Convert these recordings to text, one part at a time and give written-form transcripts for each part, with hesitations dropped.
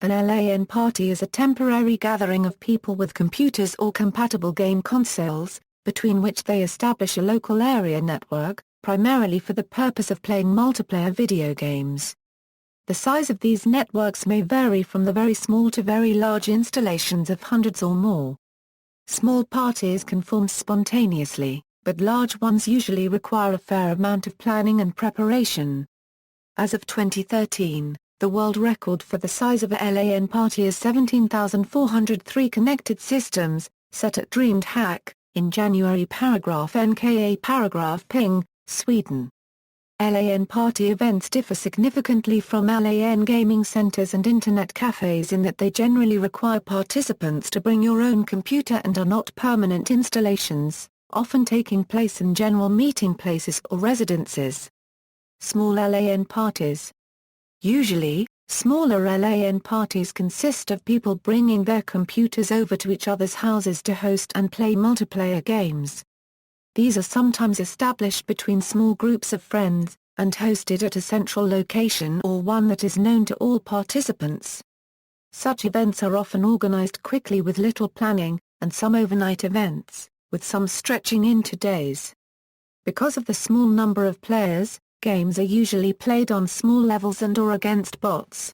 An LAN party is a temporary gathering of people with computers or compatible game consoles, between which they establish a local area network, primarily for the purpose of playing multiplayer video games. The size of these networks may vary from the very small to very large installations of hundreds or more. Small parties can form spontaneously, but large ones usually require a fair amount of planning and preparation. As of 2013, the world record for the size of a LAN party is 17,403 connected systems, set at DreamHack, in January _NKA ping, Sweden. LAN party events differ significantly from LAN gaming centers and internet cafes in that they generally require participants to bring your own computer and are not permanent installations, often taking place in general meeting places or residences. Small LAN parties. Usually, smaller LAN parties consist of people bringing their computers over to each other's houses to host and play multiplayer games. These are sometimes established between small groups of friends, and hosted at a central location or one that is known to all participants. Such events are often organized quickly with little planning, and some overnight events, with some stretching into days. Because of the small number of players, games are usually played on small levels and/or against bots.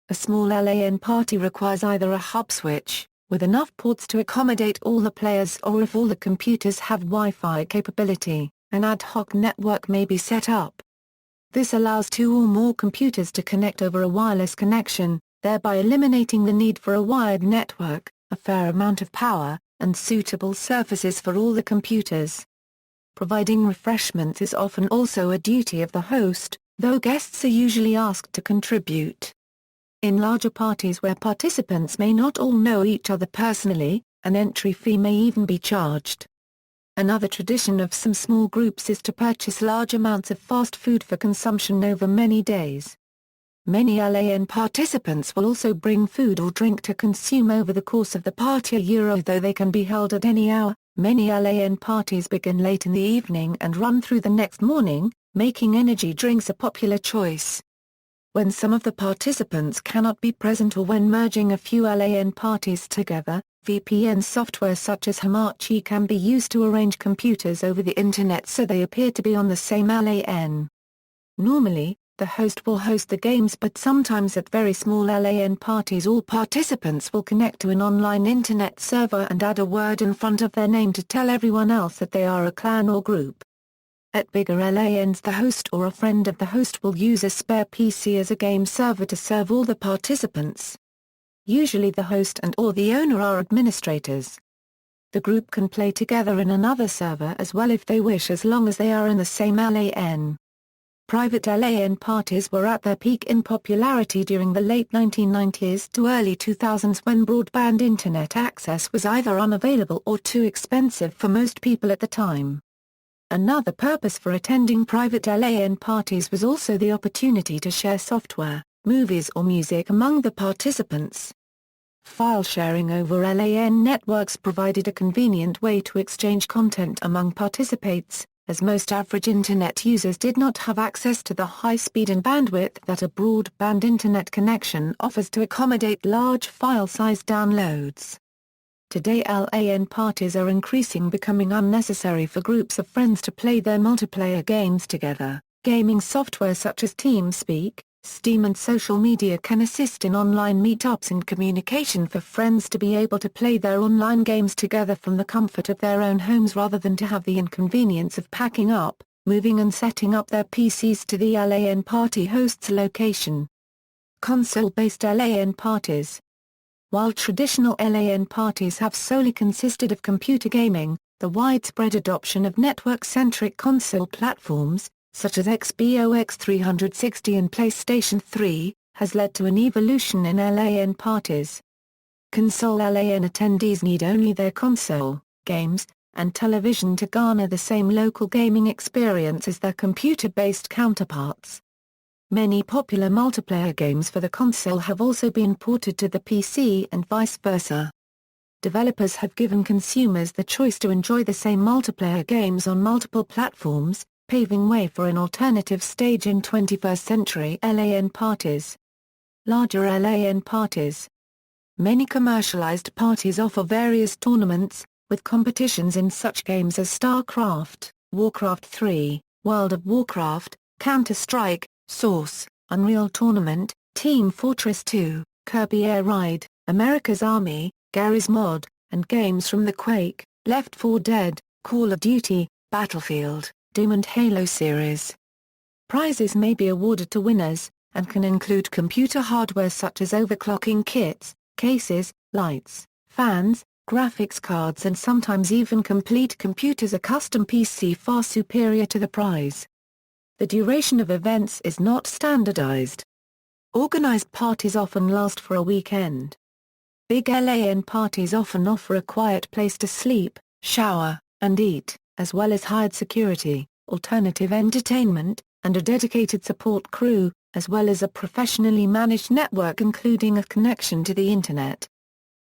A small LAN party requires either a hub switch, with enough ports to accommodate all the players, or if all the computers have Wi-Fi capability, an ad hoc network may be set up. This allows two or more computers to connect over a wireless connection, thereby eliminating the need for a wired network, a fair amount of power, and suitable surfaces for all the computers. Providing refreshments is often also a duty of the host, though guests are usually asked to contribute. In larger parties where participants may not all know each other personally, an entry fee may even be charged. Another tradition of some small groups is to purchase large amounts of fast food for consumption over many days. Many LAN participants will also bring food or drink to consume over the course of the party. Though they can be held at any hour, many LAN parties begin late in the evening and run through the next morning, making energy drinks a popular choice. When some of the participants cannot be present or when merging a few LAN parties together, VPN software such as Hamachi can be used to arrange computers over the internet so they appear to be on the same LAN. Normally, the host will host the games, but sometimes at very small LAN parties all participants will connect to an online internet server and add a word in front of their name to tell everyone else that they are a clan or group. At bigger LANs, the host or a friend of the host will use a spare PC as a game server to serve all the participants. Usually the host and/or the owner are administrators. The group can play together in another server as well if they wish, as long as they are in the same LAN. Private LAN parties were at their peak in popularity during the late 1990s to early 2000s, when broadband internet access was either unavailable or too expensive for most people at the time. Another purpose for attending private LAN parties was also the opportunity to share software, movies or music among the participants. File sharing over LAN networks provided a convenient way to exchange content among participants, as most average internet users did not have access to the high speed and bandwidth that a broadband internet connection offers to accommodate large file size downloads. Today LAN parties are becoming unnecessary for groups of friends to play their multiplayer games together. Gaming software such as TeamSpeak, Steam and social media can assist in online meetups and communication for friends to be able to play their online games together from the comfort of their own homes rather than to have the inconvenience of packing up, moving and setting up their PCs to the LAN party host's location. Console-based LAN parties. While traditional LAN parties have solely consisted of computer gaming, the widespread adoption of network-centric console platforms, such as BYOC 360 and PlayStation 3, has led to an evolution in LAN parties. Console LAN attendees need only their console, games, and television to garner the same local gaming experience as their computer-based counterparts. Many popular multiplayer games for the console have also been ported to the PC and vice versa. Developers have given consumers the choice to enjoy the same multiplayer games on multiple platforms, paving way for an alternative stage in 21st-century LAN parties. Larger LAN parties. Many commercialized parties offer various tournaments, with competitions in such games as StarCraft, Warcraft 3, World of Warcraft, Counter-Strike, Source, Unreal Tournament, Team Fortress 2, Kirby Air Ride, America's Army, Garry's Mod, and games from the Quake, Left 4 Dead, Call of Duty, Battlefield, Doom and Halo series. Prizes may be awarded to winners, and can include computer hardware such as overclocking kits, cases, lights, fans, graphics cards and sometimes even complete computers. A custom PC far superior to the prize. The duration of events is not standardized. Organized parties often last for a weekend. Big LAN parties often offer a quiet place to sleep, shower, and eat, as well as hired security, alternative entertainment, and a dedicated support crew, as well as a professionally managed network including a connection to the Internet.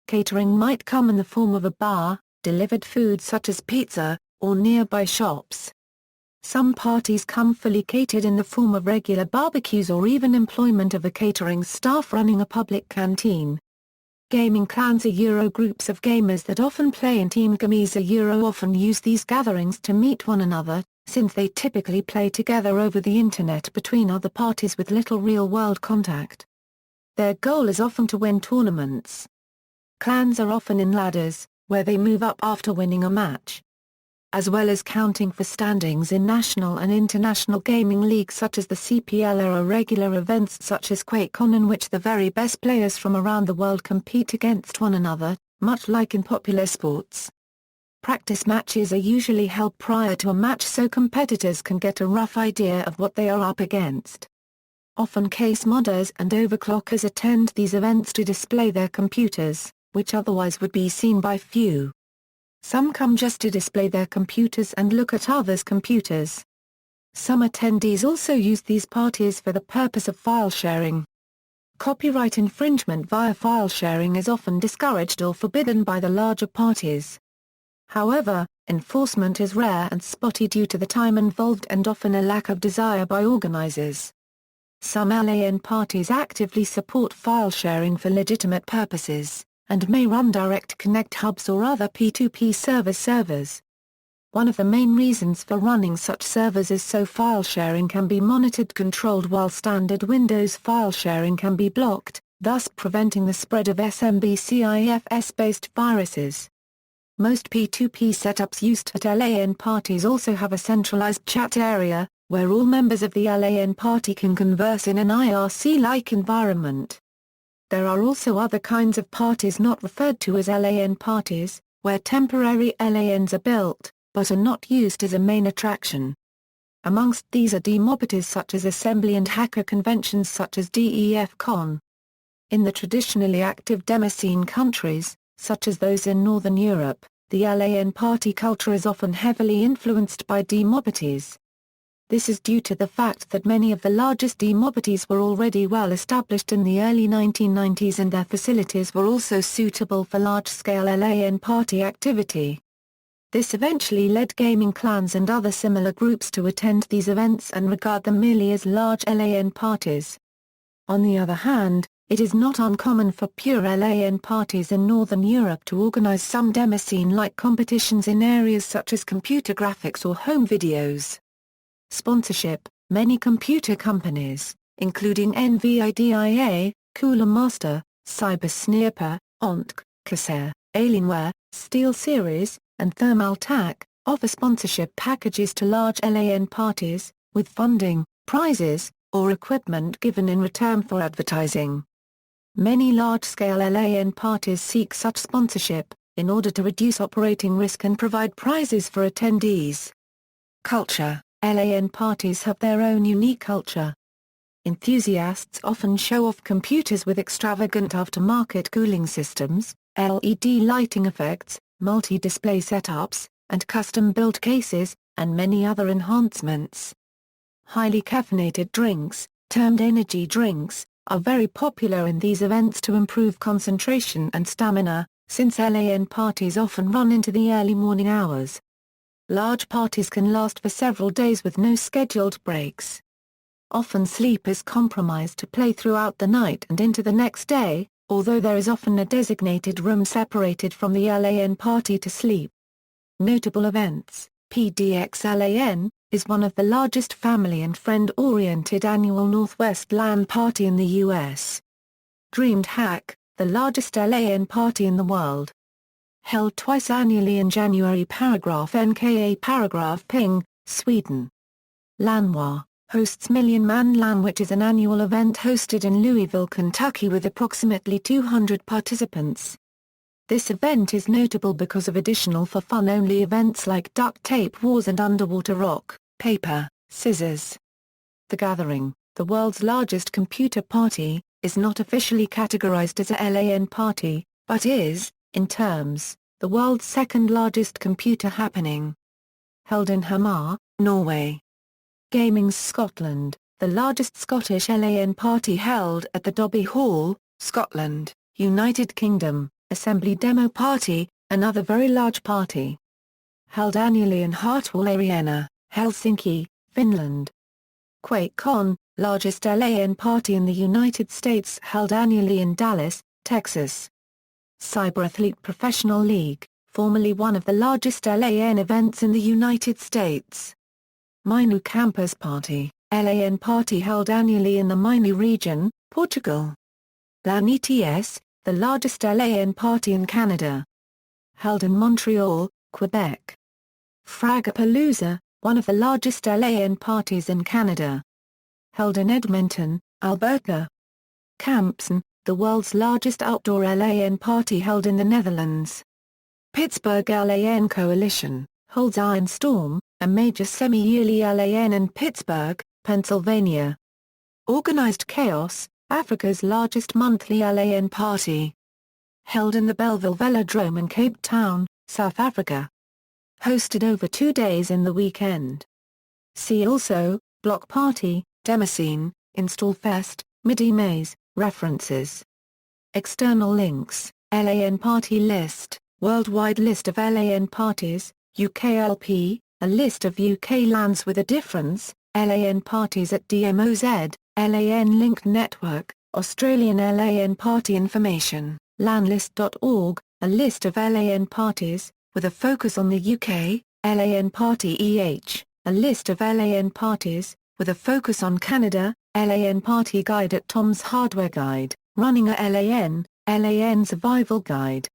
Catering might come in the form of a bar, delivered food such as pizza, or nearby shops. Some parties come fully catered in the form of regular barbecues or even employment of a catering staff running a public canteen. Gaming clans are Euro groups of gamers that often play in team games. Often use these gatherings to meet one another, since they typically play together over the Internet between other parties with little real-world contact. Their goal is often to win tournaments. Clans are often in ladders, where they move up after winning a match. As well as counting for standings in national and international gaming leagues such as the CPL, there are regular events such as QuakeCon in which the very best players from around the world compete against one another, much like in popular sports. Practice matches are usually held prior to a match so competitors can get a rough idea of what they are up against. Often case modders and overclockers attend these events to display their computers, which otherwise would be seen by few. Some come just to display their computers and look at others' computers. Some attendees also use these parties for the purpose of file sharing. Copyright infringement via file sharing is often discouraged or forbidden by the larger parties. However, enforcement is rare and spotty due to the time involved and often a lack of desire by organizers. Some LAN parties actively support file sharing for legitimate purposes, and may run direct connect hubs or other P2P servers. One of the main reasons for running such servers is so file sharing can be monitored controlled while standard Windows file sharing can be blocked, thus preventing the spread of SMBCIFS-based viruses. Most P2P setups used at LAN parties also have a centralized chat area, where all members of the LAN party can converse in an IRC-like environment. There are also other kinds of parties not referred to as LAN parties, where temporary LANs are built, but are not used as a main attraction. Amongst these are demobators such as assembly and hacker conventions such as DEF-CON. In the traditionally active demoscene countries, such as those in Northern Europe, the LAN party culture is often heavily influenced by demobators. This is due to the fact that many of the largest demobators were already well established in the early 1990s and their facilities were also suitable for large-scale LAN party activity. This eventually led gaming clans and other similar groups to attend these events and regard them merely as large LAN parties. On the other hand, it is not uncommon for pure LAN parties in Northern Europe to organize some demoscene-like competitions in areas such as computer graphics or home videos. Sponsorship. Many computer companies, including NVIDIA, Cooler Master, Cybersniper, ONTC, Corsair, Alienware, SteelSeries, and Thermaltake, offer sponsorship packages to large LAN parties, with funding, prizes, or equipment given in return for advertising. Many large-scale LAN parties seek such sponsorship, in order to reduce operating risk and provide prizes for attendees. Culture. LAN parties have their own unique culture. Enthusiasts often show off computers with extravagant aftermarket cooling systems, LED lighting effects, multi-display setups, and custom-built cases, and many other enhancements. Highly caffeinated drinks, termed energy drinks, are very popular in these events to improve concentration and stamina, since LAN parties often run into the early morning hours. Large parties can last for several days with no scheduled breaks. Often sleep is compromised to play throughout the night and into the next day, although there is often a designated room separated from the LAN party to sleep. Notable events: PDX LAN is one of the largest family and friend-oriented annual Northwest LAN party in the U.S. DreamHack, the largest LAN party in the world. Held twice annually in January. NKA Ping, Sweden. LANWA hosts Million Man LAN, which is an annual event hosted in Louisville, Kentucky with approximately 200 participants. This event is notable because of additional for fun-only events like duct tape wars and underwater rock, paper, scissors. The Gathering, the world's largest computer party, is not officially categorized as a LAN party, but is, in terms, the world's second largest computer happening. Held in Hamar, Norway. Gaming Scotland, the largest Scottish LAN party held at the Dobby Hall, Scotland, United Kingdom, Assembly Demo Party, another very large party. Held annually in Hartwall Arena, Helsinki, Finland. QuakeCon, largest LAN party in the United States, held annually in Dallas, Texas. Cyberathlete Professional League, formerly one of the largest LAN events in the United States. Minu Campus Party, LAN party held annually in the Minho region, Portugal. LAN ETS, the largest LAN party in Canada. Held in Montreal, Quebec. Fragapalooza, one of the largest LAN parties in Canada. Held in Edmonton, Alberta. Campsen, the world's largest outdoor LAN party held in the Netherlands. Pittsburgh LAN Coalition holds Iron Storm, a major semi-yearly LAN in Pittsburgh, Pennsylvania. Organized Chaos, Africa's largest monthly LAN party. Held in the Belleville Velodrome in Cape Town, South Africa. Hosted over 2 days in the weekend. See also, Block Party, Demoscene, Installfest, MIDI Maze, References. External links: LAN Party List, Worldwide List of LAN Parties, UKLP, a list of UK LANs with a difference, LAN parties at DMOZ, LAN Linked Network, Australian LAN Party Information, LANlist.org, a list of LAN parties, with a focus on the UK, LAN Party EH, a list of LAN parties, with a focus on Canada, LAN Party Guide at Tom's Hardware Guide, Running a LAN, LAN Survival Guide.